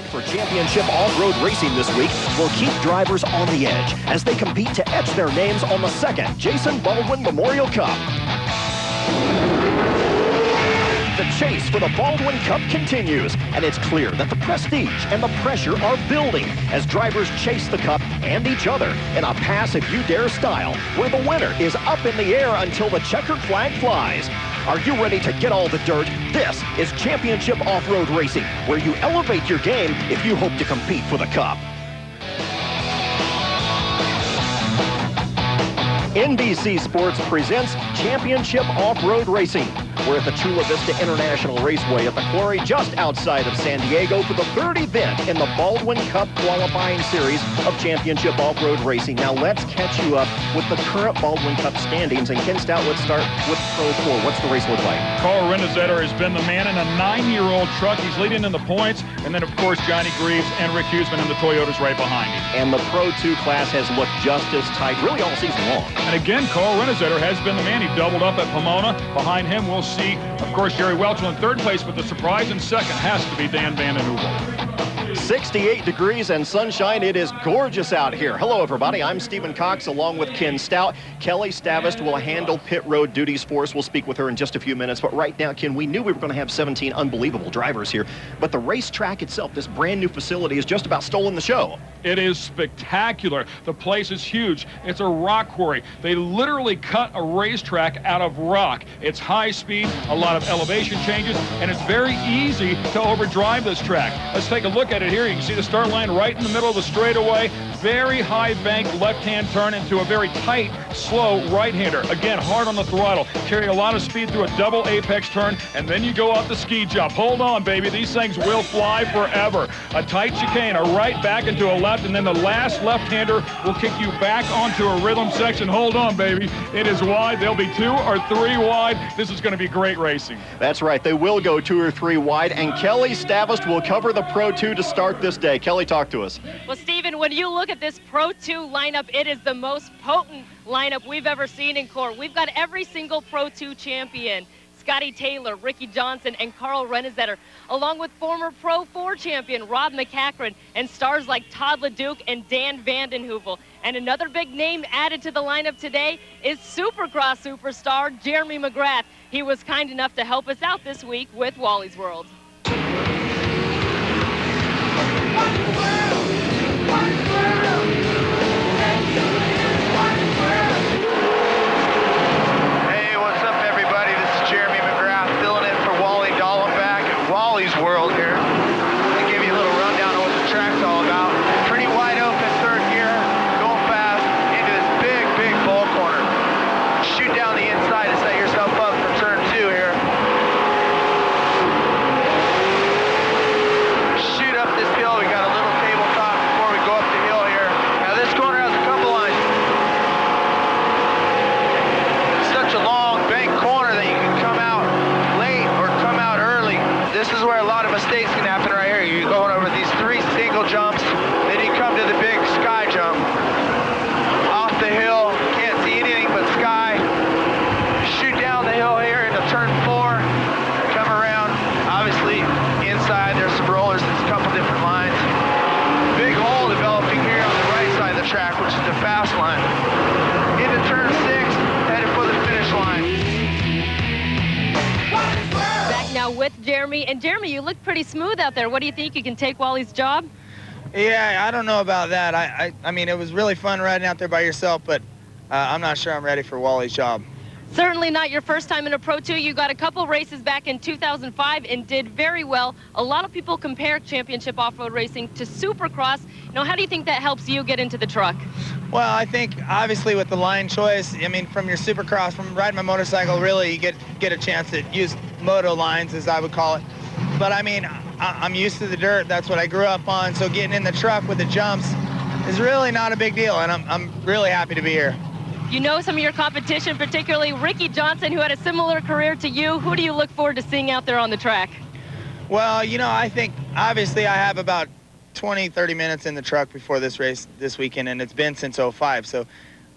For championship off-road racing this week will keep drivers on the edge as they compete to etch their names on the second Jason Baldwin Memorial Cup. The chase for the Baldwin Cup continues, and it's clear that the prestige and the pressure are building as drivers chase the cup and each other in a pass if you dare style, where the winner is up in the air until the checkered flag flies. Are you ready to get all the dirt? This is Championship Off-Road Racing, where you elevate your game if you hope to compete for the cup. NBC Sports presents Championship Off-Road Racing. We're at the Chula Vista International Raceway at the quarry just outside of San Diego for the third event in the Baldwin Cup qualifying series of Championship Off-Road Racing. Now let's catch you up with the current Baldwin Cup standings. And Ken Stout, let's start with Pro 4. What's the race look like? CORR has been the man in a 9-year-old truck. He's leading in the points. And then, of course, Johnny Greaves and Rick Huseman in the Toyotas right behind him. And the Pro 2 class has looked just as tight, really all season long. And again, CORR has been the man. He doubled up at Pomona. Behind him, we'll see, of course, Jerry Welch in third place, but the surprise in second has to be Dan Vanden Heuvel. 68 degrees and sunshine. It is gorgeous out here. Hello, everybody. I'm Stephen Cox along with Ken Stout. Kelly Stavist will handle pit road duties for us. We'll speak with her in just a few minutes. But right now, Ken, we knew we were going to have 17 unbelievable drivers here. But the racetrack itself, this brand new facility, has just about stolen the show. It is spectacular. The place is huge. It's a rock quarry. They literally cut a racetrack out of rock. It's high speed, a lot of elevation changes, and it's very easy to overdrive this track. Let's take a look at it here. You can see the start line right in the middle of the straightaway. Very high bank left-hand turn into a very tight, slow right-hander. Again, hard on the throttle. Carry a lot of speed through a double apex turn, and then you go out the ski jump. Hold on, baby. These things will fly forever. A tight chicane, a right back into a left, and then the last left-hander will kick you back onto a rhythm section. Hold on, baby. It is wide. They'll be 2 or 3 wide. This is going to be great racing. That's right. They will go 2 or 3 wide, and Kelly Stavist will cover the Pro 2 to start this day. Kelly, talk to us. Well, Stephen, when you look at this Pro 2 lineup, it is the most potent lineup we've ever seen in CORR. We've got every single Pro 2 champion. Scotty Taylor, Ricky Johnson, and Carl Rennezetter, along with former Pro 4 champion Rob McCachran and stars like Todd LeDuc and Dan Vanden Heuvel. And another big name added to the lineup today is Supercross superstar Jeremy McGrath. He was kind enough to help us out this week with Wally's World. World here. I give you a little rundown on what the track's all about. Pretty wide open third gear, going fast into this big ball corner. Shoot down the inside to set yourself up for turn 2 here. Shoot up this hill. We got a little tabletop before we go up the hill here. Now this corner has a couple lines. It's such a long bank corner that you can come out late or come out early. This is where a lot of mistakes can happen right here. You're going over these 3 single jumps, then you come to the big sky jump. Off the hill, can't see anything but sky. Shoot down the hill here into turn 4, come around. Obviously, inside there's some rollers, there's a couple different lines. Big hole developing here on the right side of the track, which is the fast line. Into turn 6, headed for the finish line. Now with Jeremy. And Jeremy, you look pretty smooth out there. What do you think? You can take Wally's job? Yeah, I don't know about that. I mean, it was really fun riding out there by yourself, but I'm not sure I'm ready for Wally's job. Certainly not your first time in a Pro 2. You got a couple races back in 2005 and did very well. A lot of people compare championship off-road racing to Supercross. Now, how do you think that helps you get into the truck? Well, I think obviously with the line choice, I mean, from your Supercross, from riding my motorcycle, really you get a chance to use moto lines, as I would call it. But I mean, I'm used to the dirt. That's what I grew up on. So getting in the truck with the jumps is really not a big deal, and I'm really happy to be here. You know some of your competition, particularly Ricky Johnson, who had a similar career to you. Who do you look forward to seeing out there on the track? Well, you know, I think obviously I have about 20, 30 minutes in the truck before this race this weekend, and it's been since '05. So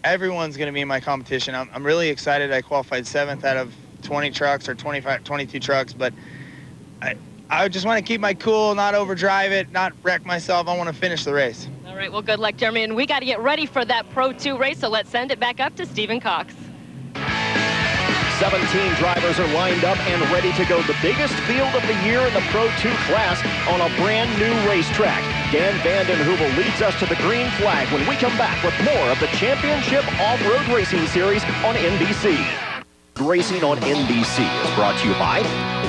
everyone's going to be in my competition. I'm really excited. I qualified 7th out of 20 trucks or 22 trucks, but I just want to keep my cool, not overdrive it, not wreck myself. I want to finish the race. All right, well, good luck, Jeremy. And we got to get ready for that Pro 2 race, so let's send it back up to Stephen Cox. 17 drivers are lined up and ready to go. The biggest field of the year in the Pro 2 class on a brand new racetrack. Dan Vanden Heuvel leads us to the green flag when we come back with more of the Championship Off-Road Racing Series on NBC. Racing on NBC is brought to you by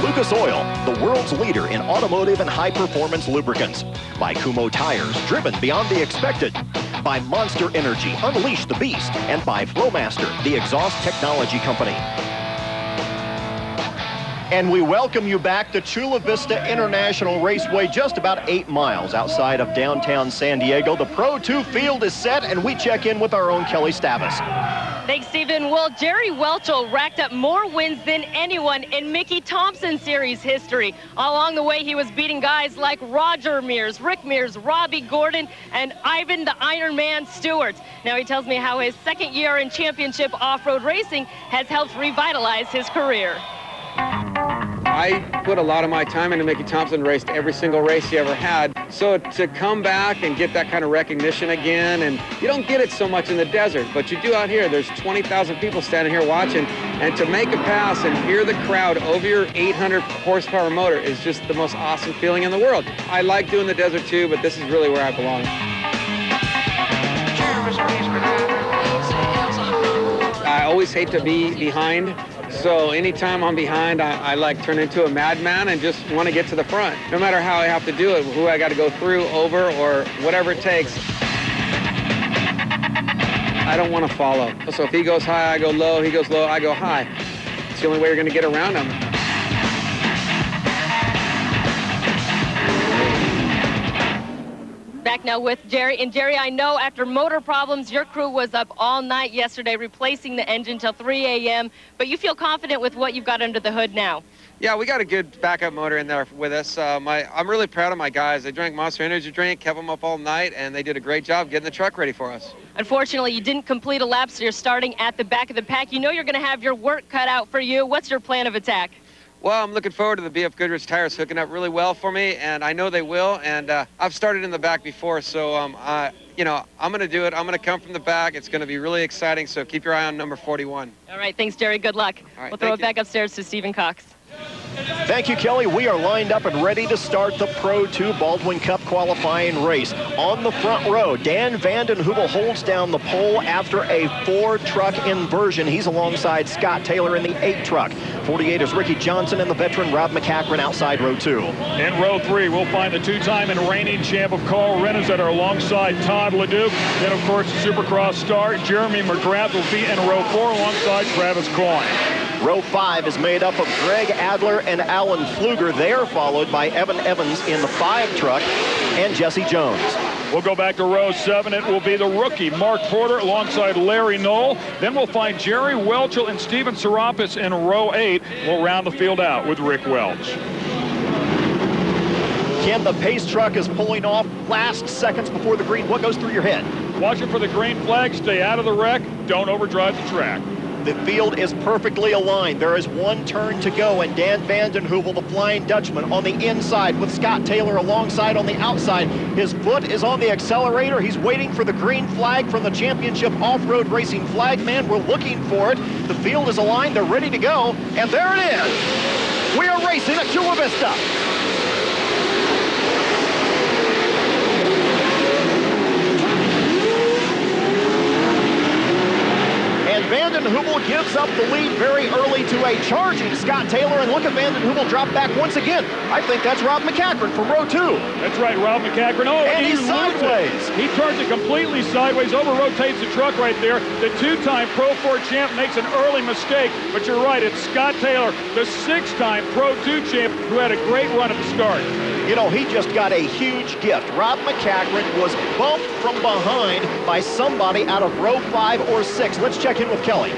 Lucas Oil, the world's leader in automotive and high-performance lubricants. By Kumho Tires, driven beyond the expected. By Monster Energy, unleash the beast. And by Flowmaster, the exhaust technology company. And we welcome you back to Chula Vista International Raceway, just about 8 miles outside of downtown San Diego. The Pro 2 field is set, and we check in with our own Kelly Stavis. Thanks, Stephen. Well, Jerry Welchel racked up more wins than anyone in Mickey Thompson Series history. Along the way, he was beating guys like Roger Mears, Rick Mears, Robbie Gordon, and Ivan the Iron Man Stewart. Now he tells me how his second year in championship off-road racing has helped revitalize his career. I put a lot of my time into Mickey Thompson, raced every single race he ever had. So to come back and get that kind of recognition again, and you don't get it so much in the desert, but you do out here. There's 20,000 people standing here watching, and to make a pass and hear the crowd over your 800 horsepower motor is just the most awesome feeling in the world. I like doing the desert too, but this is really where I belong. I always hate to be behind. So anytime I'm behind, I like turn into a madman and just want to get to the front. No matter how I have to do it, who I got to go through, over, or whatever it takes. I don't want to follow. So if he goes high, I go low. He goes low, I go high. It's the only way you're going to get around him. Back now with Jerry. And Jerry, I know after motor problems, your crew was up all night yesterday replacing the engine till 3 a.m., but you feel confident with what you've got under the hood now? Yeah, we got a good backup motor in there with us. I'm really proud of my guys. They drank Monster Energy drink, kept them up all night, and they did a great job getting the truck ready for us. Unfortunately, you didn't complete a lap, so you're starting at the back of the pack. You know you're going to have your work cut out for you. What's your plan of attack? Well, I'm looking forward to the BF Goodrich tires hooking up really well for me, and I know they will. And I've started in the back before, so you know, I'm going to do it. I'm going to come from the back. It's going to be really exciting. So keep your eye on number 41. All right, thanks, Jerry. Good luck. All right, we'll throw it back upstairs to Stephen Cox. Thank you, Kelly. We are lined up and ready to start the Pro 2 Baldwin Cup qualifying race. On the front row, Dan Vanden Heuvel holds down the pole after a 4-truck inversion. He's alongside Scott Taylor in the 8-truck. 48 is Ricky Johnson and the veteran Rob McCachran outside row 2. In row 3, we'll find the 2-time and reigning champ of CORR Rennes alongside Todd LeDuc. Then, of course, the Supercross star Jeremy McGrath will be in row 4 alongside Travis Coyne. Row 5 is made up of Greg Adler and Alan Pfluger. They are followed by Evan Evans in the 5-truck and Jesse Jones. We'll go back to row 7. It will be the rookie Mark Porter alongside Larry Knoll. Then we'll find Jerry Welchel and Steven Serapis in row 8. We'll round the field out with Rick Welch. Ken, the pace truck is pulling off last seconds before the green. What goes through your head? Watching for the green flag. Stay out of the wreck. Don't overdrive the track. The field is perfectly aligned. There is one turn to go, and Dan Vanden Heuvel, the Flying Dutchman, on the inside with Scott Taylor alongside on the outside. His foot is on the accelerator. He's waiting for the green flag from the championship off-road racing flag man. We're looking for it. The field is aligned. They're ready to go, and there it is. We are racing at Chula Vista. Vanden Heuvel gives up the lead very early to a charging Scott Taylor, and look at Vanden Heuvel drop back once again. I think that's Rob McCachran from row 2. That's right, Rob McCachran. Oh, and he's sideways. He turns it completely sideways, over-rotates the truck right there. The 2-time Pro 4 champ makes an early mistake, but you're right, it's Scott Taylor, the 6-time Pro 2 champ, who had a great run at the start. You know, he just got a huge gift. Rob McCachran was bumped from behind by somebody out of row 5 or 6. Let's check in with Kelly.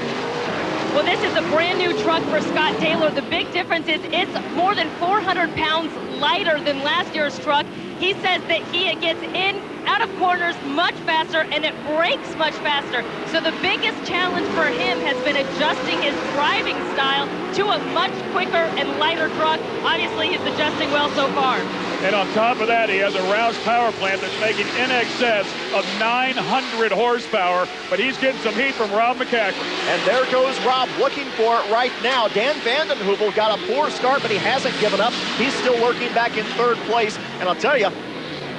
Well, this is a brand new truck for Scott Taylor. The big difference is it's more than 400 pounds lighter than last year's truck. He says that he gets in, out of corners much faster, and it brakes much faster. So the biggest challenge for him has been adjusting his driving style to a much quicker and lighter truck. Obviously, he's adjusting well so far. And on top of that, he has a Roush power plant that's making in excess of 900 horsepower, but he's getting some heat from Rob McCaffrey. And there goes Rob looking for it right now. Dan Vanden Heuvel got a poor start, but he hasn't given up. He's still lurking back in third place. And I'll tell you,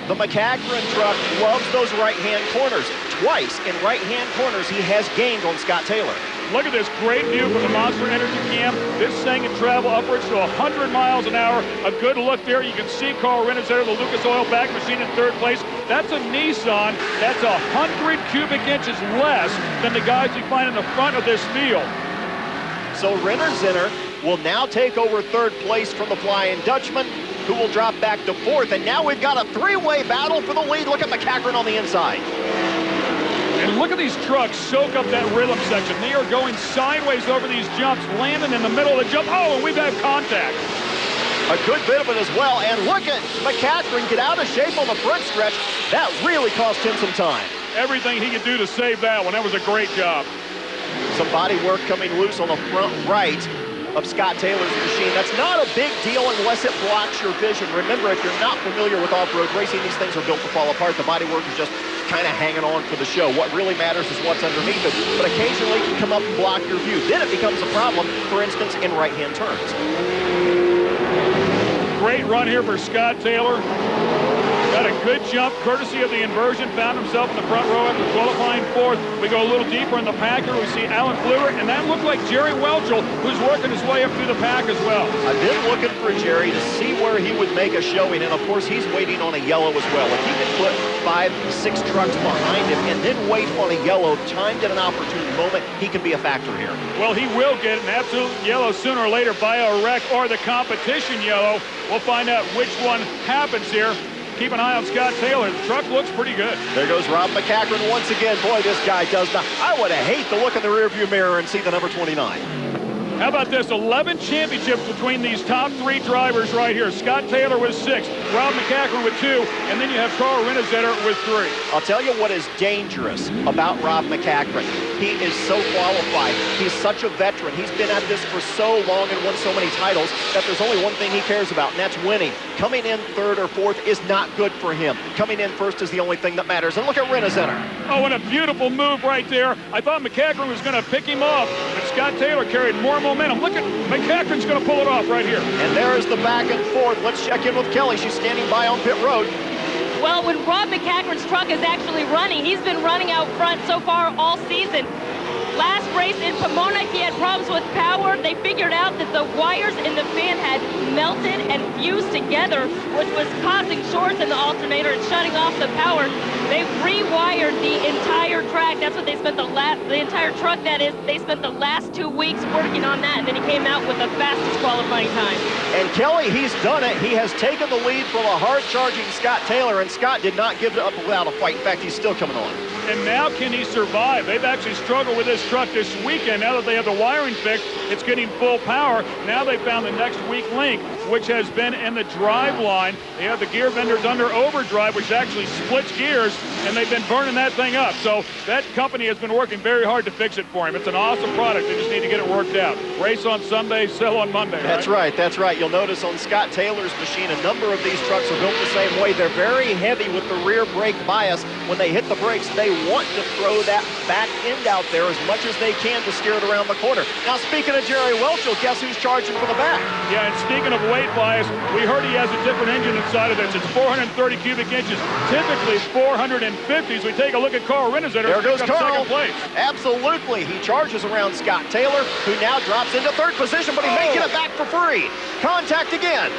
the McCaffrey truck loves those right-hand corners. Twice in right-hand corners, he has gained on Scott Taylor. Look at this great view from the Monster Energy Cam. This thing can travel upwards to 100 miles an hour. A good look there. You can see Carl Rennes there, the Lucas Oil back machine in third place. That's a Nissan. That's 100 cubic inches less than the guys we find in the front of this field. So Renner will now take over third place from the Flying Dutchman, who will drop back to fourth. And now we've got a three-way battle for the lead. Look at McCaffrey on the inside. And look at these trucks soak up that rhythm section. They are going sideways over these jumps, landing in the middle of the jump. Oh, and we've had contact. A good bit of it as well. And look at McCaffrey get out of shape on the front stretch. That really cost him some time. Everything he could do to save that one. That was a great job. Some body work coming loose on the front right of Scott Taylor's machine. That's not a big deal unless it blocks your vision. Remember, if you're not familiar with off-road racing, these things are built to fall apart. The bodywork is just kind of hanging on for the show. What really matters is what's underneath it, but occasionally it can come up and block your view. Then it becomes a problem, for instance, in right-hand turns. Great run here for Scott Taylor. Got a good jump, courtesy of the inversion. Found himself in the front row after qualifying fourth. We go a little deeper in the pack here. We see Alan Fluer, and that looked like Jerry Welchel, who's working his way up through the pack as well. I've been looking for Jerry to see where he would make a showing, and of course he's waiting on a yellow as well. If he can put 5, 6 trucks behind him and then wait on a yellow, timed at an opportune moment, he can be a factor here. Well, he will get an absolute yellow sooner or later by a wreck or the competition yellow. We'll find out which one happens here. Keep an eye on Scott Taylor. The truck looks pretty good. There goes Rob McCaffrey once again. Boy, this guy does not. I would hate to look in the rearview mirror and see the number 29. How about this? 11 championships between these top 3 drivers right here. Scott Taylor with 6, Rob McCaffrey with 2, and then you have Carl Rennes with 3. I'll tell you what is dangerous about Rob McCaffrey. He is so qualified. He's such a veteran. He's been at this for so long and won so many titles that there's only one thing he cares about, and that's winning. Coming in third or fourth is not good for him. Coming in first is the only thing that matters. And look at Rennes. Oh, and a beautiful move right there. I thought McCaffrey was going to pick him off, but Scott Taylor carried more momentum. Look at McCaffrey's going to pull it off right here. And there is the back and forth. Let's check in with Kelly. She's standing by on pit road. Well, when Rob McCaffrey's truck is actually running, he's been running out front so far all season. Last race in Pomona, he had problems with power. They figured out that the wires in the fan had melted and fused together, which was causing shorts in the alternator and shutting off the power. They rewired the entire track. That's what they spent the entire truck, that is. They spent the last 2 weeks working on that, and then he came out with the fastest qualifying time. And Kelly, he's done it. He has taken the lead from a hard-charging Scott Taylor, and Scott did not give it up without a fight. In fact, he's still coming on. And now can he survive? They've actually struggled with this truck this weekend. Now that they have the wiring fixed, it's getting full power. Now they found the next weak link, which has been in the drive line. They have the gear vendors under overdrive, which actually splits gears, and they've been burning that thing up. So that company has been working very hard to fix it for him. It's an awesome product. They just need to get it worked out. Race on Sunday, sell on Monday. That's right. That's right. You'll notice on Scott Taylor's machine, a number of these trucks are built the same way. They're very heavy with the rear brake bias. When they hit the brakes, they want to throw that back end out there as much as they can to steer it around the corner. Now, speaking of Jerry Welchel, guess who's charging for the back? Yeah, and speaking of weight bias, we heard he has a different engine inside of this. It's 430 cubic inches, typically 450. As we take a look at Carl Rennes, there goes Carl. Second place. Absolutely. He charges around Scott Taylor, who now drops into third position, but he may get it back for free. Contact again.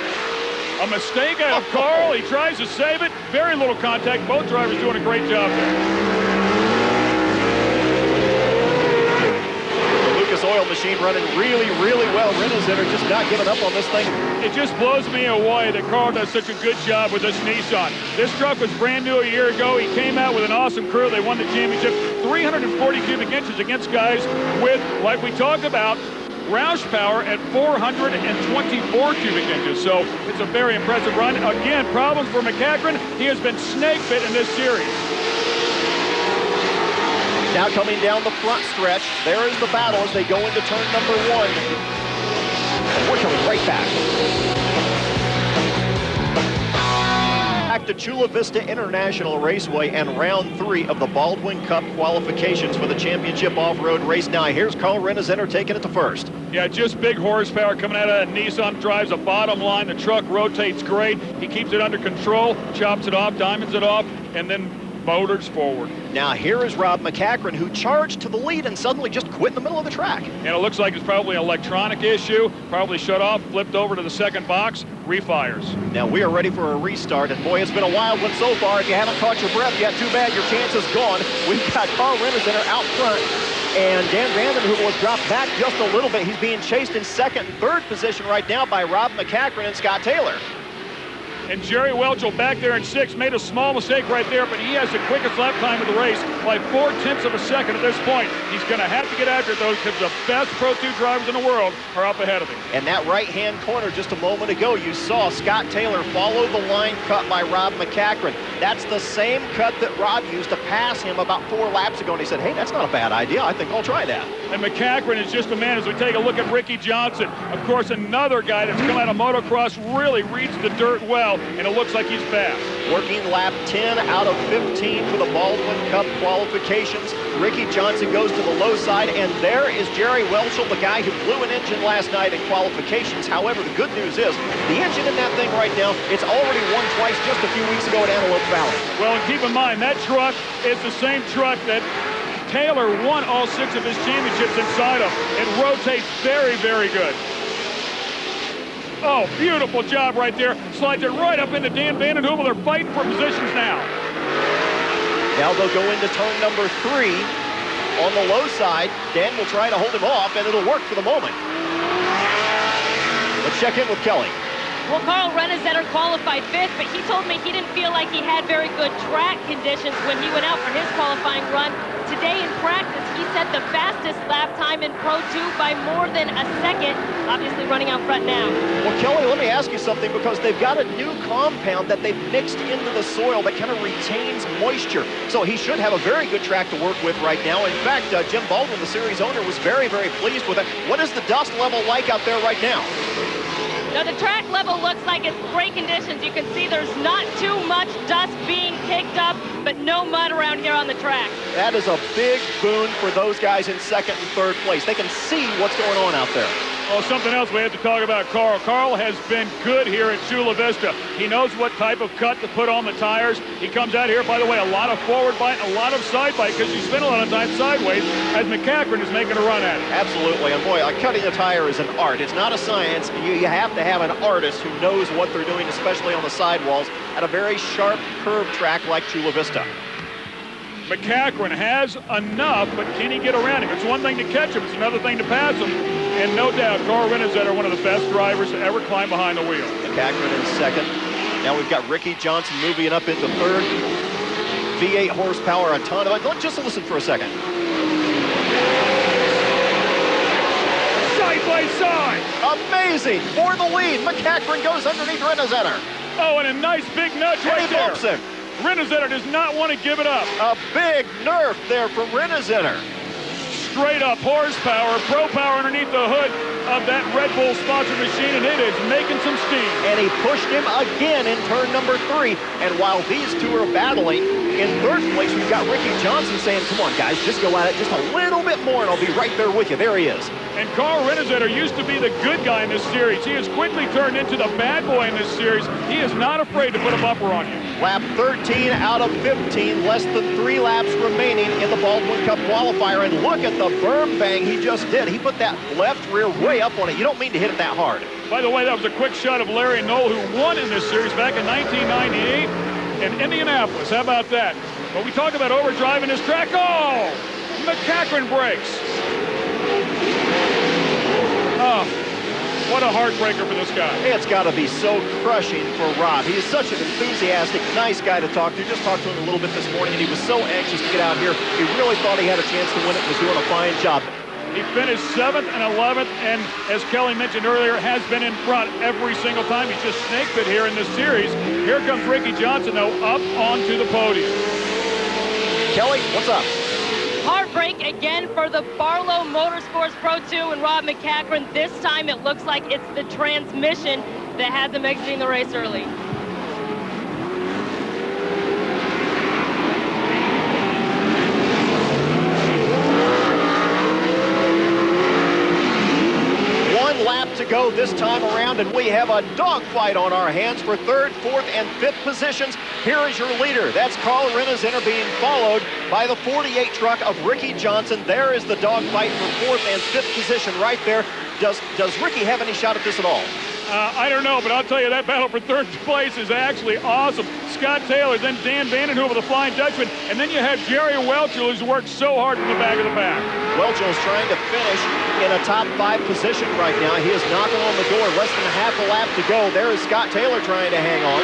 A mistake out of Carl. He tries to save it. Very little contact. Both drivers doing a great job there. Lucas Oil machine running really, really well. Rennes just not giving up on this thing. It just blows me away that Carl does such a good job with this Nissan. This truck was brand new a year ago. He came out with an awesome crew. They won the championship. 340 cubic inches against guys with, like we talked about, Roush power at 424 cubic inches. So it's a very impressive run. Again, problems for McCachran. He has been snake bit in this series. Now coming down the front stretch, there is the battle as they go into turn number 1. And we're coming right back. Back to Chula Vista International Raceway and round 3 of the Baldwin Cup qualifications for the championship off-road race. Now here's Carl Rennezetter taking it to first. Yeah, just big horsepower coming out of that Nissan. Drives a bottom line. The truck rotates great. He keeps it under control, chops it off, diamonds it off, and then motors forward. Now here is Rob McCachran, who charged to the lead and suddenly just quit in the middle of the track. And it looks like it's probably an electronic issue. Probably shut off, flipped over to the second box, refires. Now we are ready for a restart, and boy, it's been a wild one so far. If you haven't caught your breath yet, too bad, your chance is gone. We've got Carl Rennezetter out front, and Dan Vandenheuvel was dropped back just a little bit. He's being chased in second and third position right now by Rob McCachran and Scott Taylor. And Jerry Welchel back there in 6th made a small mistake right there, but he has the quickest lap time of the race by 0.4 of a second at this point. He's going to have to get after it, though, because the best Pro 2 drivers in the world are up ahead of him. And that right-hand corner just a moment ago, you saw Scott Taylor follow the line cut by Rob McCachran. That's the same cut that Rob used to pass him about 4 laps ago, and he said, hey, that's not a bad idea. I think I'll try that. And McCachran is just a man. As we take a look at Ricky Johnson, of course, another guy that's come out of motocross, really reads the dirt well, and it looks like he's fast. Working lap 10 out of 15 for the Baldwin Cup qualifications. Ricky Johnson goes to the low side, and there is Jerry Welchel, the guy who blew an engine last night in qualifications. However, the good news is the engine in that thing right now, it's already won twice just a few weeks ago at Antelope Valley. Well, and keep in mind, that truck is the same truck that Taylor won all 6 of his championships inside of. It rotates very, very good. Oh, beautiful job right there. Slides it right up into Dan Vandenheuvel. They're fighting for positions now. Now they'll go into turn number 3 on the low side. Dan will try to hold him off, and it'll work for the moment. Let's check in with Kelly. Well, Carl Rennezetter qualified 5th, but he told me he didn't feel like he had very good track conditions when he went out for his qualifying run. Today in practice, he set the fastest lap time in Pro 2 by more than a second, obviously running out front now. Well, Kelly, let me ask you something, because they've got a new compound that they've mixed into the soil that kind of retains moisture. So he should have a very good track to work with right now. In fact, Jim Baldwin, the series owner, was very, very pleased with it. What is the dust level like out there right now? Now, the track level looks like it's great conditions. You can see there's not too much dust being kicked up, but no mud around here on the track. That is a big boon for those guys in 2nd and 3rd place. They can see what's going on out there. Oh, something else we have to talk about, Carl. Carl has been good here at Chula Vista. He knows what type of cut to put on the tires. He comes out here, by the way, a lot of forward bite, a lot of side bite, because you spend a lot of time sideways as McCachran is making a run at it. Absolutely, and boy, cutting a tire is an art. It's not a science. You have to have an artist who knows what they're doing, especially on the sidewalls, at a very sharp curved track like Chula Vista. McCachran has enough, but can he get around him? It's one thing to catch him, it's another thing to pass him. And no doubt, Carl Rennezetter, one of the best drivers to ever climb behind the wheel. McCachran in 2nd. Now we've got Ricky Johnson moving up into 3rd. V8 horsepower, a ton of it. Let's just listen for a second. Side by side. Amazing. For the lead, McCachran goes underneath Rennezetter. Oh, and a nice big nudge right there. Bumps him. Rennezetter does not want to give it up. A big nerf there from Rennezetter. Straight up horsepower, pro power underneath the hood of that Red Bull sponsored machine, and it is making some steam. And he pushed him again in turn number 3. And while these two are battling, in 3rd place, we've got Ricky Johnson saying, come on, guys, just go at it just a little bit more, and I'll be right there with you. There he is. And Carl Rennezetter used to be the good guy in this series. He has quickly turned into the bad boy in this series. He is not afraid to put a bumper on you. Lap 13 out of 15, less than 3 laps remaining in the Baldwin Cup qualifier. And look at the berm bang he just did. He put that left rear way up on it. You don't mean to hit it that hard. By the way, that was a quick shot of Larry Knoll, who won in this series back in 1998 in Indianapolis. How about that? But we talk about overdriving this track. Oh, McCachran brakes. Oh, what a heartbreaker for this guy. It's got to be so crushing for Rob. He is such an enthusiastic, nice guy to talk to. Just talked to him a little bit this morning, and he was so anxious to get out here. He really thought he had a chance to win it and was doing a fine job. He finished 7th and 11th, and as Kelly mentioned earlier, has been in front every single time. He's just snake bit here in this series. Here comes Ricky Johnson, though, up onto the podium. Kelly, what's up? Heartbreak again for the Barlow Motorsports Pro 2 and Rob McCachran. This time it looks like it's the transmission that has him exiting the race early. One lap to go this time around, and we have a dogfight on our hands for 3rd, 4th, and 5th positions. Here is your leader. That's Carl Rennezinner being followed by the 48 truck of Ricky Johnson. There is the dogfight for 4th and 5th position right there. Does Ricky have any shot at this at all? I don't know, but I'll tell you that battle for 3rd place is actually awesome. Scott Taylor, then Dan Vandenhoof with a Flying Dutchman, and then you have Jerry Welchel, who's worked so hard from the back of the pack. Welchel is trying to finish in a top 5 position right now. He is knocking on the door, less than half a lap to go. There is Scott Taylor trying to hang on.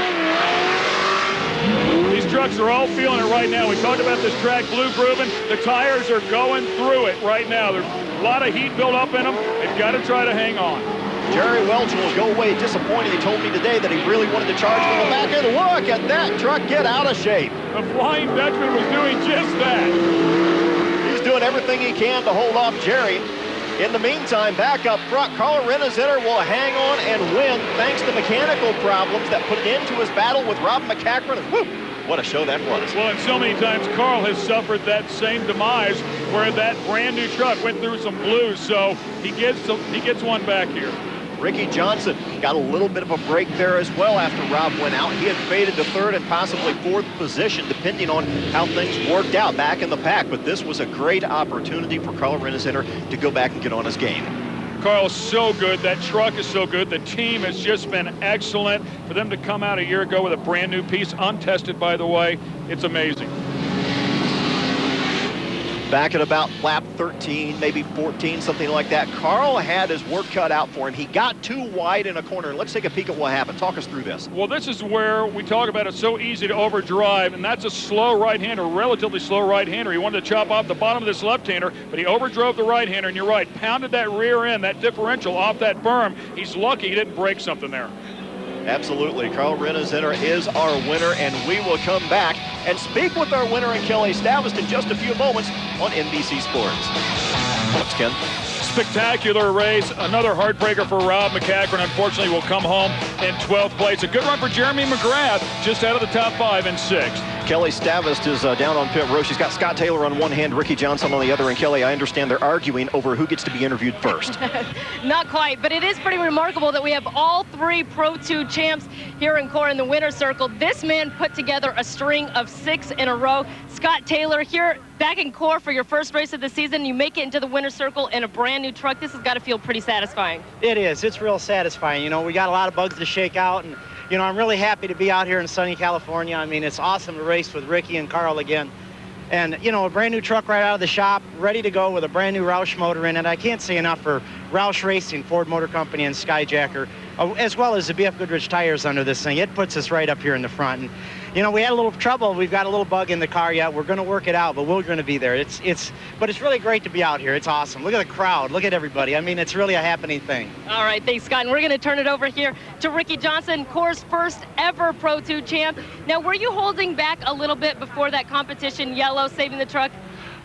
These trucks are all feeling it right now. We talked about this track blue grooving. The tires are going through it right now. There's a lot of heat built up in them. They've got to try to hang on. Jerry Welchel will go away disappointed. He told me today that he really wanted to charge from the back end. Look at that truck get out of shape. The Flying Dutchman was doing just that. He's doing everything he can to hold off Jerry. In the meantime, back up front, Carl Rennezinner will hang on and win thanks to mechanical problems that put an end to his battle with Rob McCachran. And whew, what a show that was. Well, and so many times Carl has suffered that same demise where that brand new truck went through some blues, so he gets one back here. Ricky Johnson got a little bit of a break there as well after Rob went out. He had faded to 3rd and possibly 4th position, depending on how things worked out back in the pack. But this was a great opportunity for Carl Rennezinner to go back and get on his game. Carl's so good. That truck is so good. The team has just been excellent. For them to come out a year ago with a brand new piece, untested, by the way, it's amazing. Back at about lap 13, maybe 14, something like that, Carl had his work cut out for him. He got too wide in a corner. Let's take a peek at what happened. Talk us through this. Well, this is where we talk about it's so easy to overdrive, and that's a slow right-hander, relatively slow right-hander. He wanted to chop off the bottom of this left-hander, but he overdrove the right-hander, and you're right, pounded that rear end, that differential off that berm. He's lucky he didn't break something there. Absolutely. Carl Rennezinner is our winner, and we will come back and speak with our winner and Kelly Stavist in just a few moments on NBC Sports. Thanks, Ken. Spectacular race. Another heartbreaker for Rob McCachran. Unfortunately, will come home in 12th place. A good run for Jeremy McGrath, just out of the top 5 in 6th. Kelly Stavist is down on pit row. She's got Scott Taylor on one hand, Ricky Johnson on the other. And Kelly, I understand they're arguing over who gets to be interviewed first. Not quite, but it is pretty remarkable that we have all 3 Pro 2 champs here in CORR in the winner's circle. This man put together a string of 6 in a row. Scott Taylor here back in CORR for your first race of the season. You make it into the winner's circle in a brand new truck. This has got to feel pretty satisfying. It is. It's real satisfying. You know, we got a lot of bugs to shake out, and you know, I'm really happy to be out here in sunny California. I mean, it's awesome to race with Ricky and Carl again. And, you know, a brand new truck right out of the shop, ready to go with a brand new Roush motor in it. I can't say enough for Roush Racing, Ford Motor Company, and Skyjacker, as well as the BF Goodrich tires under this thing. It puts us right up here in the front. And, you know, we had a little trouble. We've got a little bug in the car yet. We're going to work it out, but we're going to be there. But it's really great to be out here. It's awesome. Look at the crowd. Look at everybody. I mean, it's really a happening thing. All right, thanks, Scott. And we're going to turn it over here to Ricky Johnson, CORR's first ever Pro 2 champ. Now, were you holding back a little bit before that competition, yellow, saving the truck?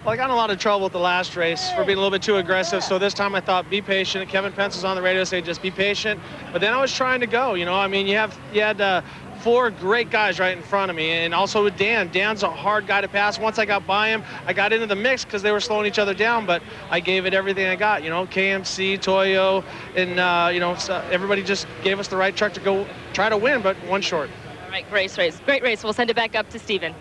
Well, I got in a lot of trouble at the last race for being a little bit too aggressive, so this time I thought, be patient. Kevin Pence was on the radio saying, just be patient. But then I was trying to go, you know. I mean, you had 4 great guys right in front of me, and also with Dan. Dan's a hard guy to pass. Once I got by him, I got into the mix because they were slowing each other down, but I gave it everything I got, you know, KMC, Toyo, and, you know, so everybody just gave us the right truck to go try to win, but one short. All right, great race. Great race. We'll send it back up to Steven.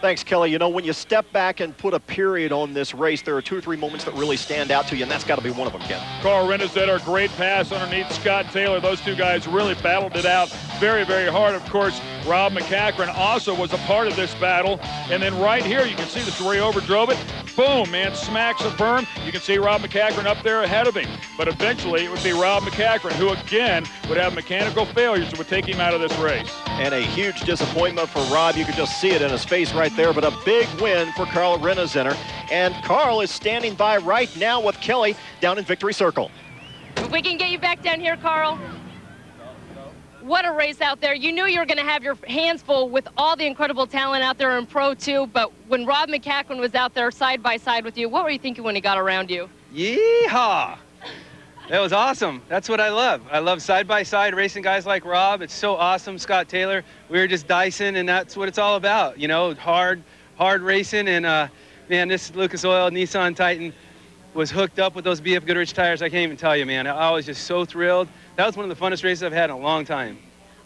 Thanks, Kelly. You know, when you step back and put a period on this race, there are 2 or 3 moments that really stand out to you, and that's got to be one of them, Ken. Carl Rennezinner, great pass underneath Scott Taylor. Those 2 guys really battled it out very, very hard. Of course, Rob McCachran also was a part of this battle. And then right here, you can see this where he overdrove it. boom, man, smacks a berm. You can see Rob McCachran up there ahead of him. But eventually it would be Rob McCachran, who again would have mechanical failures that would take him out of this race. And a huge disappointment for Rob. You could just see it in his face right there, but a big win for Carl Rennezener. And Carl is standing by right now with Kelly down in Victory Circle. If we can get you back down here, Carl. What a race out there. You knew you were going to have your hands full with all the incredible talent out there in Pro 2, but when Rob McCachran was out there side by side with you, what were you thinking when he got around you? Yeehaw! That was awesome. That's what I love. I love side-by-side racing guys like Rob. It's so awesome. Scott Taylor, we were just dicing, and that's what it's all about. You know, hard racing, and man, this Lucas Oil Nissan Titan was hooked up with those BF Goodrich tires. I can't even tell you, man. I was just so thrilled. That was one of the funnest races I've had in a long time.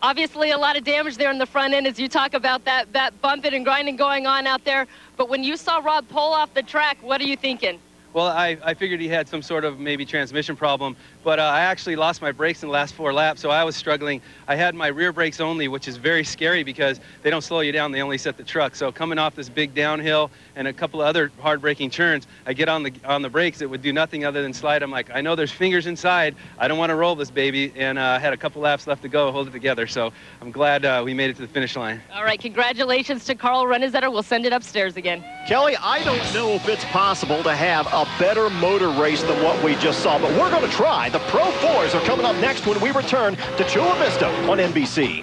Obviously, a lot of damage there in the front end as you talk about that bumping and grinding going on out there. But when you saw Rob pull off the track, what are you thinking? Well, I figured he had some sort of maybe transmission problem, but I actually lost my brakes in the last 4 laps, so I was struggling. I had my rear brakes only, which is very scary because they don't slow you down, they only set the truck. So coming off this big downhill and a couple of other hard braking turns, I get on the brakes, it would do nothing other than slide. I'm like, I know there's fingers inside, I don't want to roll this baby, and I had a couple laps left to go, hold it together. So I'm glad we made it to the finish line. All right, congratulations to Carl Rennezener. We'll send it upstairs again. Kelly, I don't know if it's possible to have a better motor race than what we just saw, but we're going to try. The Pro 4s are coming up next when we return to Chula Vista on NBC.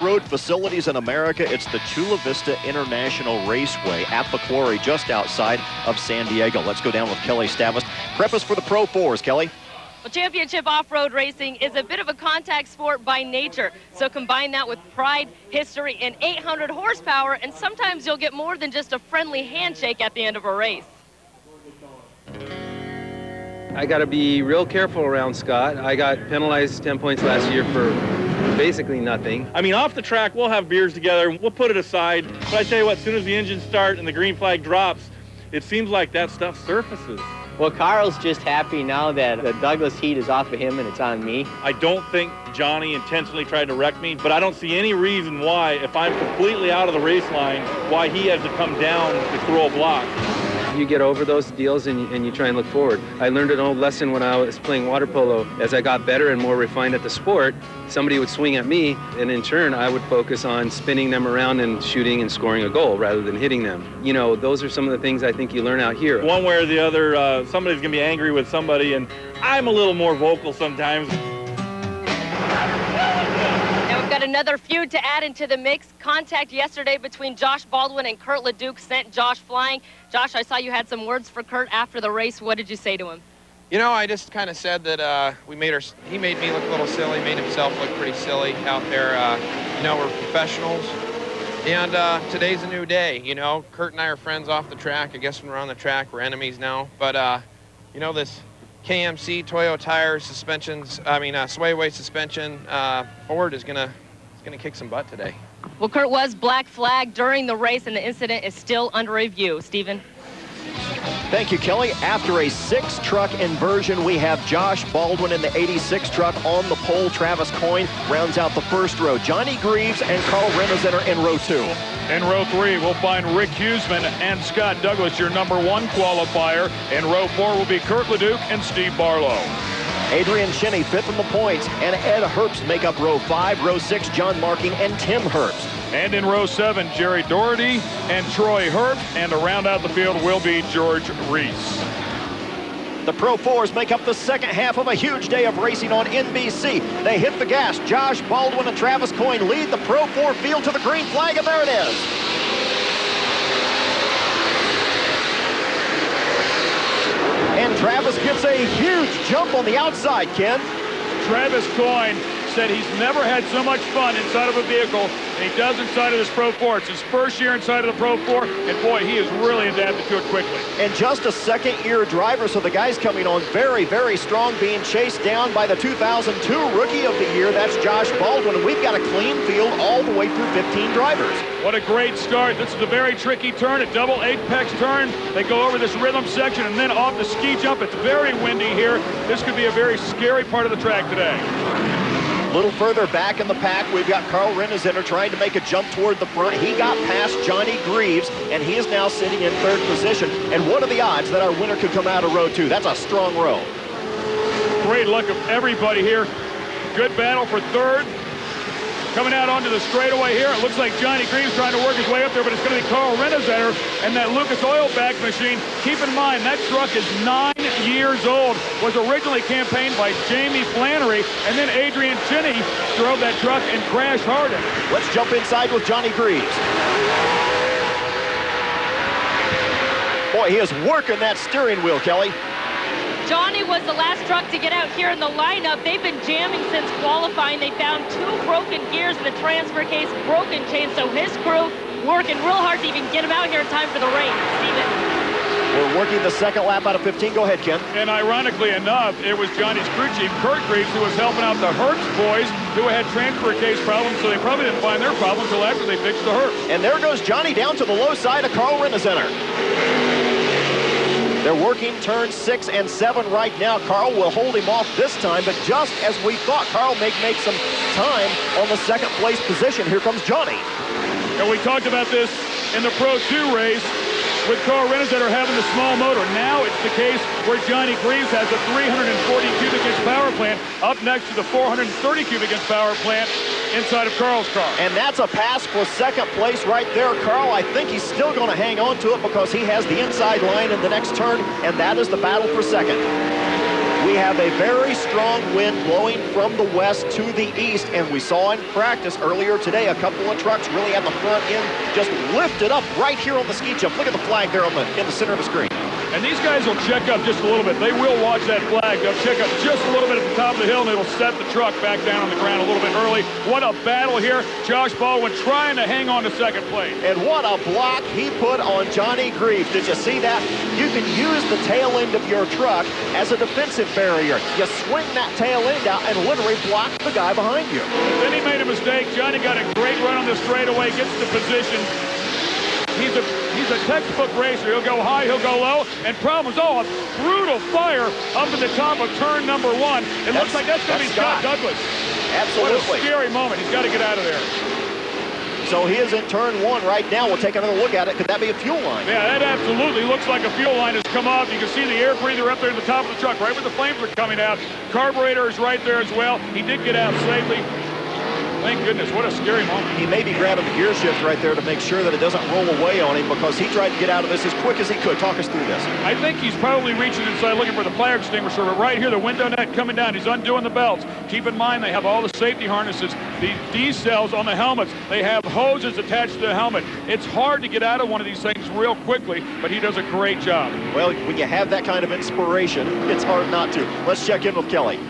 Road facilities in America, it's the Chula Vista International Raceway at the quarry just outside of San Diego. Let's go down with Kelly Stavist. Prep us for the Pro 4s, Kelly. Well, championship off-road racing is a bit of a contact sport by nature. So combine that with pride, history, and 800 horsepower, and sometimes you'll get more than just a friendly handshake at the end of a race. I got to be real careful around Scott. I got penalized 10 points last year for basically nothing. I mean, off the track, we'll have beers together. We'll put it aside. But I tell you what, as soon as the engines start and the green flag drops, it seems like that stuff surfaces. Well, Carl's just happy now that the Douglas heat is off of him and it's on me. I don't think Johnny intentionally tried to wreck me, but I don't see any reason why, if I'm completely out of the race line, why he has to come down to throw a block. You get over those deals and you try and look forward. I learned an old lesson when I was playing water polo. As I got better and more refined at the sport, somebody would swing at me, and in turn, I would focus on spinning them around and shooting and scoring a goal rather than hitting them. You know, those are some of the things I think you learn out here. One way or the other, somebody's going to be angry with somebody, and I'm a little more vocal sometimes. Now we've got another feud to add into the mix. Contact yesterday between Josh Baldwin and Kurt LeDuc sent Josh flying. Josh, I saw you had some words for Kurt after the race. What did you say to him? You know, I just kind of said that he made me look a little silly, made himself look pretty silly out there. You know, we're professionals, and today's a new day. You know, Kurt and I are friends off the track. I guess when we're on the track, we're enemies now. But, you know, this KMC Toyo tire suspensions, sway-away suspension, Ford is gonna kick some butt today. Well, Kurt was black flagged during the race, and the incident is still under review. Stephen? Thank you, Kelly. After a 6-truck inversion, we have Josh Baldwin in the 86 truck on the pole. Travis Coyne rounds out the first row. Johnny Greaves and Carl Rennezener in row 2. In row 3, we'll find Rick Huseman and Scott Douglas, your #1 qualifier. In row 4 will be Kurt LeDuc and Steve Barlow. Adrian Shinny, 5th in the points, and Ed Herbst make up row 5. Row 6, John Marking and Tim Herbst. And in row 7, Jerry Doherty and Troy Herbst, and to round out the field will be George Reese. The Pro 4s make up the second half of a huge day of racing on NBC. They hit the gas. Josh Baldwin and Travis Coyne lead the Pro 4 field to the green flag, and there it is. And Travis gets a huge jump on the outside, Ken. Travis Coyne said he's never had so much fun inside of a vehicle than he does inside of this Pro 4. It's his first year inside of the Pro 4, and boy, he is really adapted to it quickly. And just a second-year driver, so the guy's coming on very, very strong, being chased down by the 2002 Rookie of the Year. That's Josh Baldwin, and we've got a clean field all the way through 15 drivers. What a great start. This is a very tricky turn, a double apex turn. They go over this rhythm section and then off the ski jump. It's very windy here. This could be a very scary part of the track today. A little further back in the pack, we've got Carl Rennesener trying to make a jump toward the front. He got past Johnny Greaves, and he is now sitting in third position. And what are the odds that our winner could come out of row 2? That's a strong row. Great luck of everybody here. Good battle for third. Coming out onto the straightaway here, it looks like Johnny Greaves trying to work his way up there, but it's going to be Carl Rennesener and that Lucas Oil Back machine. Keep in mind, that truck is 9 years old, was originally campaigned by Jamie Flannery, and then Adrian Chinney drove that truck and crashed hard in it. Let's jump inside with Johnny Greaves. Boy, he is working that steering wheel, Kelly. Johnny was the last truck to get out here in the lineup. They've been jamming since qualifying. They found 2 broken gears in the transfer case, broken chains, so his crew working real hard to even get him out here in time for the race. Steven. We're working the second lap out of 15. Go ahead, Ken. And ironically enough, it was Johnny's crew chief, Kurt Greaves, who was helping out the Herbst boys who had transfer case problems, so they probably didn't find their problem until after they fixed the Herbst. And there goes Johnny down to the low side of Carl Rennesener. They're working turns 6 and 7 right now. Carl will hold him off this time, but just as we thought, Carl may make some time on the second place position. Here comes Johnny. And we talked about this in the Pro 2 race with Carl Rennesener having the small motor. Now it's the case where Johnny Greaves has a 340 cubic inch power plant up next to the 430 cubic inch power plant inside of Carl's car. And that's a pass for second place right there. Carl, I think he's still going to hang on to it because he has the inside line in the next turn, and that is the battle for second. We have a very strong wind blowing from the west to the east, and we saw in practice earlier today a couple of trucks really had the front end just lifted up right here on the ski jump. Look at the flag there in the center of the screen. And these guys will check up just a little bit. They will watch that flag. They'll check up just a little bit at the top of the hill, and it'll set the truck back down on the ground a little bit early. What a battle here. Josh Baldwin trying to hang on to second place. And what a block he put on Johnny Greaves. Did you see that? You can use the tail end of your truck as a defensive barrier. You swing that tail end out and literally block the guy behind you. Then he made a mistake. Johnny got a great run on the straightaway, gets the position. He's a textbook racer. He'll go high, he'll go low, and problem is, a brutal fire up at the top of turn number 1. It looks like that's going to be Scott Douglas. Absolutely. What a scary moment. He's got to get out of there. So he is in turn 1 right now. We'll take another look at it. Could that be a fuel line? Yeah, that absolutely looks like a fuel line has come off. You can see the air breather up there at the top of the truck, right where the flames are coming out. Carburetor is right there as well. He did get out safely. Thank goodness, what a scary moment. He may be grabbing the gear shift right there to make sure that it doesn't roll away on him because he tried to get out of this as quick as he could. Talk us through this. I think he's probably reaching inside looking for the fire extinguisher, but right here, the window net coming down. He's undoing the belts. Keep in mind, they have all the safety harnesses, the D-cells on the helmets. They have hoses attached to the helmet. It's hard to get out of one of these things real quickly, but he does a great job. Well, when you have that kind of inspiration, it's hard not to. Let's check in with Kelly.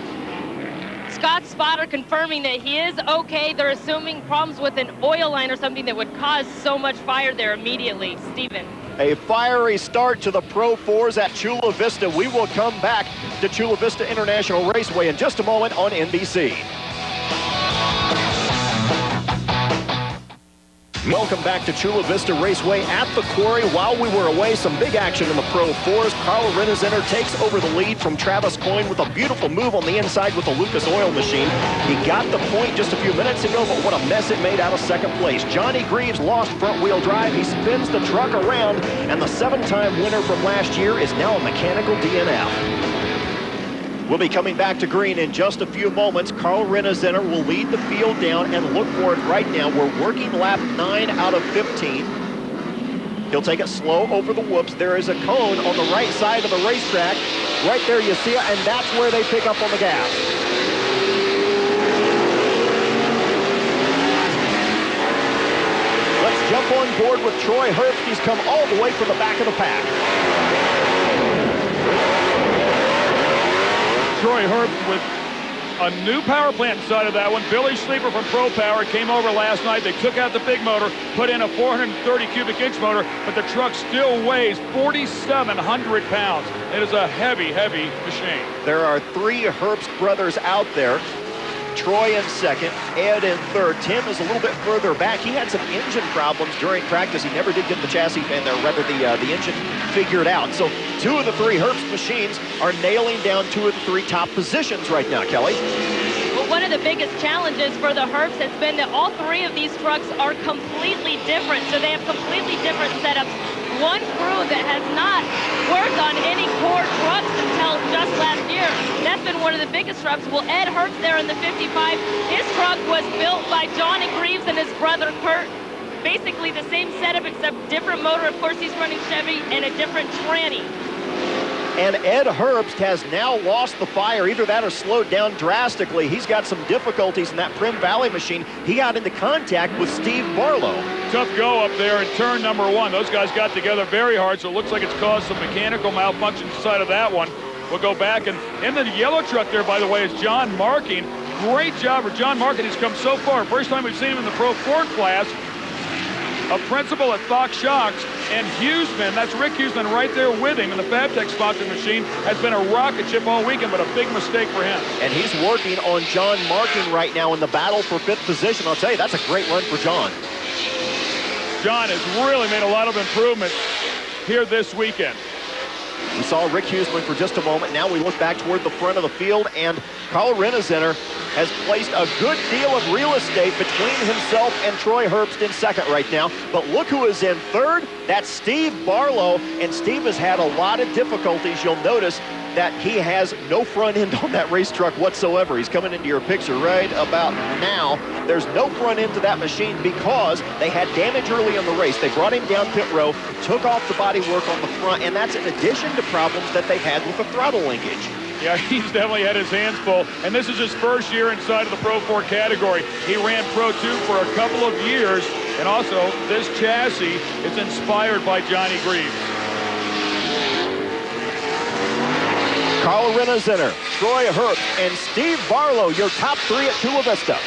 Scott Spotter confirming that he is okay. They're assuming problems with an oil line or something that would cause so much fire there immediately. Steven. A fiery start to the Pro 4s at Chula Vista. We will come back to Chula Vista International Raceway in just a moment on NBC. Welcome back to Chula Vista Raceway at the quarry. While we were away, some big action in the Pro 4s. Carl Rennesener takes over the lead from Travis Coyne with a beautiful move on the inside with the Lucas Oil machine. He got the point just a few minutes ago, but what a mess it made out of second place. Johnny Greaves lost front-wheel drive. He spins the truck around, and the 7-time winner from last year is now a mechanical DNF. We'll be coming back to green in just a few moments. Carl Rennesener will lead the field down and look for it right now. We're working lap 9 out of 15. He'll take it slow over the whoops. There is a cone on the right side of the racetrack. Right there you see it, and that's where they pick up on the gas. Let's jump on board with Troy Herbst. He's come all the way from the back of the pack. Troy Herbst with a new power plant inside of that one. Billy Sleeper from Pro Power came over last night. They took out the big motor, put in a 430 cubic inch motor, but the truck still weighs 4,700 pounds. It is a heavy, heavy machine. There are 3 Herbst brothers out there. Troy in second, Ed in third. Tim is a little bit further back. He had some engine problems during practice. He never did get the chassis, and rather the engine figured out. So 2 of the 3 Herbst machines are nailing down 2 of the 3 top positions right now, Kelly. Well, one of the biggest challenges for the Herbst has been that all three of these trucks are completely different. So they have completely different setups. One crew that has not worked on any CORR trucks until just last year. That's been one of the biggest trucks. Well, Ed Herbst there in the 55, his truck was built by Johnny Greaves and his brother Kurt. Basically the same setup except different motor. Of course, he's running Chevy and a different tranny. And Ed Herbst has now lost the fire, either that or slowed down drastically. He's got some difficulties in that Prim Valley machine. He got into contact with Steve Barlow. Tough go up there in turn number 1. Those guys got together very hard, so it looks like it's caused some mechanical malfunction inside of that one. We'll go back, and in the yellow truck there, by the way, is John Marking. Great job for John Marking. He's come so far. First time we've seen him in the Pro 4 class. A principal at Fox Shocks, and Huseman, that's Rick Huseman right there with him in the FabTech sponsored machine, has been a rocket ship all weekend, but a big mistake for him. And he's working on John Marking right now in the battle for 5th position. I'll tell you, that's a great run for John. John has really made a lot of improvements here this weekend. We saw Rick Huseman for just a moment. Now we look back toward the front of the field, and Carl Rennezener has placed a good deal of real estate between himself and Troy Herbst in second right now. But look who is in third. That's Steve Barlow, and Steve has had a lot of difficulties. You'll notice that he has no front end on that race truck whatsoever. He's coming into your picture right about now. There's no front end to that machine because they had damage early in the race. They brought him down pit row, took off the body work on the front, and that's in addition to problems that they've had with the throttle linkage. Yeah, he's definitely had his hands full, and this is his first year inside of the Pro 4 category. He ran Pro 2 for a couple of years, and also this chassis is inspired by Johnny Greaves. Carl Rennezener, Troy Herbst, and Steve Barlow, your top three at Chula Vista.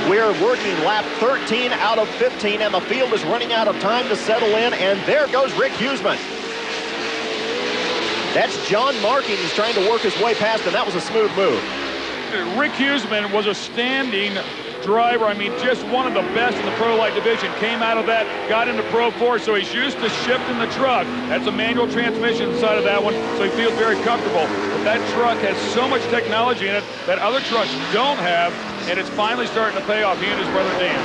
We're working lap 13 out of 15, and the field is running out of time to settle in, and there goes Rick Huseman. That's John Marking. He's trying to work his way past, and that was a smooth move. Rick Huseman was a standing driver. I mean, just one of the best in the Pro Light division. Came out of that, got into Pro 4, so he's used to shifting the truck. That's a manual transmission inside of that one, so he feels very comfortable. But that truck has so much technology in it that other trucks don't have, and it's finally starting to pay off, he and his brother Dan.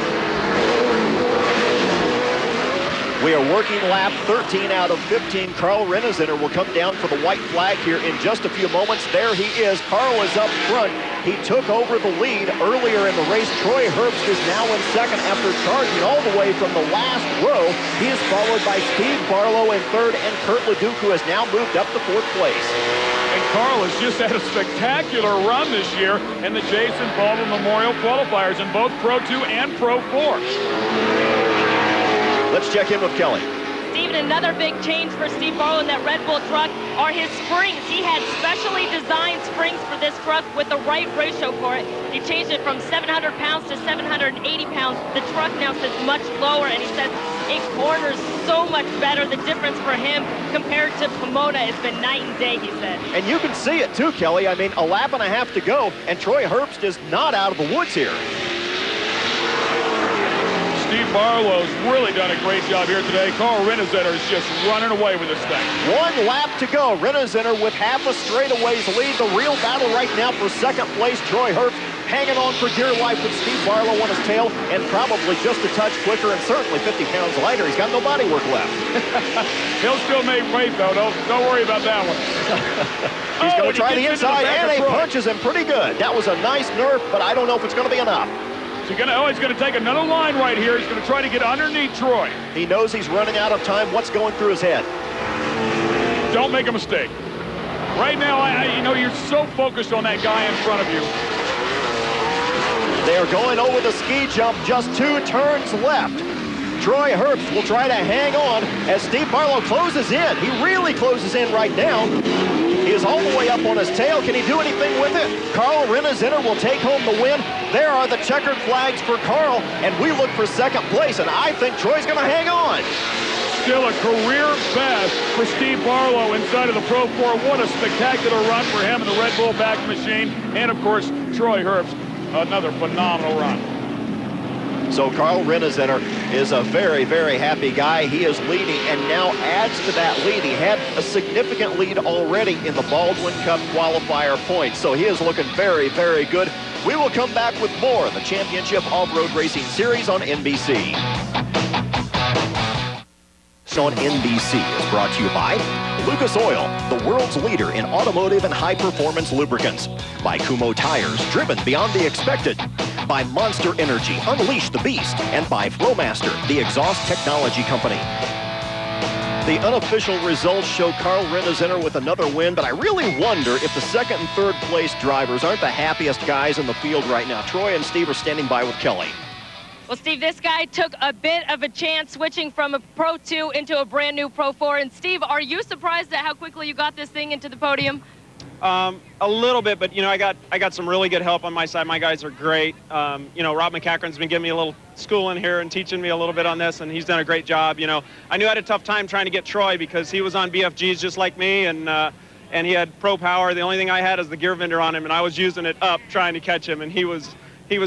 We are working lap 13 out of 15. Carl Rennezener will come down for the white flag here in just a few moments. There he is. Carl is up front. He took over the lead earlier in the race. Troy Herbst is now in second after charging all the way from the last row. He is followed by Steve Barlow in third and Kurt Leduc, who has now moved up to fourth place. And Carl has just had a spectacular run this year in the Jason Baldwin Memorial Qualifiers in both Pro 2 and Pro 4. Let's check in with Kelly. Steven, another big change for Steve Barlow in that Red Bull truck are his springs. He had specially designed springs for this truck with the right ratio for it. He changed it from 700 pounds to 780 pounds. The truck now sits much lower, and he says it corners so much better. The difference for him compared to Pomona has been night and day, he said. And you can see it too, Kelly. I mean, a lap and a half to go, and Troy Herbst is not out of the woods here. Steve Barlow's really done a great job here today. Carl Rennezener is just running away with this thing. One lap to go. Rennezener with half a straightaway's lead. The real battle right now for second place. Troy Herbst hanging on for dear life with Steve Barlow on his tail, and probably just a touch quicker and certainly 50 pounds lighter. He's got no body work left. He'll still make weight, though. Don't worry about that one. He's going to try the inside, and he punches him pretty good. That was a nice nerf, but I don't know if it's going to be enough. He's going to take another line right here. He's going to try to get underneath Troy. He knows he's running out of time. What's going through his head? Don't make a mistake. Right now, you know, you're so focused on that guy in front of you. They are going over the ski jump, just 2 turns left. Troy Herbst will try to hang on as Steve Barlow closes in. He really closes in right now. He is all the way up on his tail. Can he do anything with it? Carl Rennezener will take home the win. There are the checkered flags for Carl, and we look for second place, and I think Troy's going to hang on. Still a career best for Steve Barlow inside of the Pro 4. What a spectacular run for him in the Red Bull back machine. And, of course, Troy Herbst, another phenomenal run. So Carl Rennezener is a very, very happy guy. He is leading and now adds to that lead. He had a significant lead already in the Baldwin Cup qualifier points. So he is looking very, very good. We will come back with more of the Championship Off-Road Racing Series on NBC. On NBC is brought to you by Lucas Oil, the world's leader in automotive and high-performance lubricants. By Kumho Tires, driven beyond the expected. By Monster Energy, unleash the beast. And by Flowmaster, the exhaust technology company. The unofficial results show Carl Rennezener with another win, but I really wonder if the second and third place drivers aren't the happiest guys in the field right now. Troy and Steve are standing by with Kelly. Well, Steve, this guy took a bit of a chance switching from a Pro 2 into a brand new Pro 4. And Steve, are you surprised at how quickly you got this thing into the podium? A little bit, but, you know, I got some really good help on my side. My guys are great. You know, Rob McCachran's been giving me a little schooling here and teaching me a little bit on this, and he's done a great job. You know, I knew I had a tough time trying to get Troy because he was on BFGs just like me, and he had Pro Power. The only thing I had is the gear vendor on him, and I was using it up trying to catch him, and he was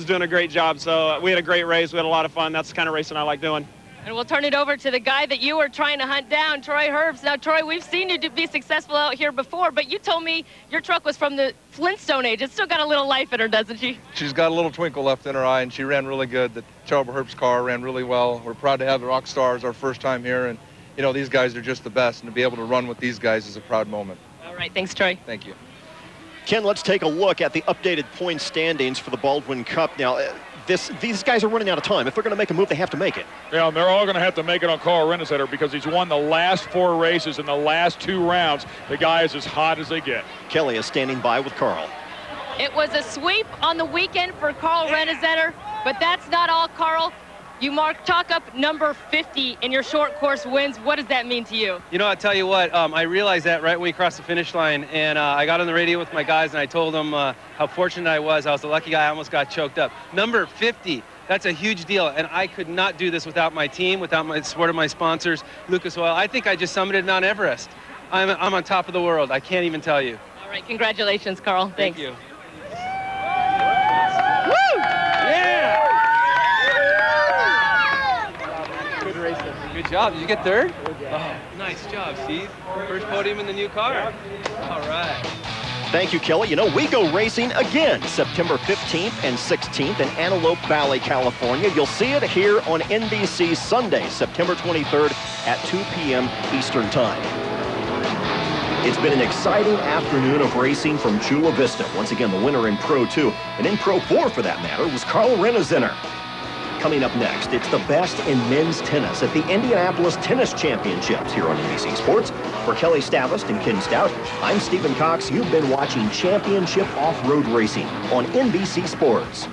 doing a great job. So we had a great race. We had a lot of fun. That's the kind of racing I like doing. And we'll turn it over to the guy that you were trying to hunt down, Troy Herbst. Now, Troy, we've seen you be successful out here before, but you told me your truck was from the Flintstone age. It's still got a little life in her, doesn't she? She's got a little twinkle left in her eye, and she ran really good. The Chula Herbst car ran really well. We're proud to have the Rock Stars our first time here, and, you know, these guys are just the best, and to be able to run with these guys is a proud moment. All right, thanks, Troy. Thank you. Ken, let's take a look at the updated point standings for the Baldwin Cup. Now, these guys are running out of time. If they're going to make a move, they have to make it. Yeah, and they're all going to have to make it on Carl Rennezener because he's won the last 4 races in the last 2 rounds. The guy is as hot as they get. Kelly is standing by with Carl. It was a sweep on the weekend for Carl Rennezener, but that's not all, Carl. You chalk up number 50 in your short course wins. What does that mean to you? You know, I'll tell you what, I realized that right when we crossed the finish line, and I got on the radio with my guys, and I told them how fortunate I was. I was the lucky guy. I almost got choked up. Number 50, that's a huge deal, and I could not do this without my team, without my support of my sponsors, Lucas Oil. I think I just summited Mount Everest. I'm on top of the world. I can't even tell you. All right, congratulations, Carl. Thank Thanks. you. Woo! Yeah! Good racing. Good job. Did you get third? Oh, nice job, Steve. First podium in the new car. All right. Thank you, Kelly. You know, we go racing again September 15th and 16th in Antelope Valley, California. You'll see it here on NBC Sunday, September 23rd at 2 p.m. Eastern Time. It's been an exciting afternoon of racing from Chula Vista. Once again, the winner in Pro 2, and in Pro 4 for that matter, was Carl Rennezener. Coming up next, it's the best in men's tennis at the Indianapolis Tennis Championships here on NBC Sports. For Kelly Stavist and Ken Stout, I'm Stephen Cox. You've been watching Championship Off-Road Racing on NBC Sports.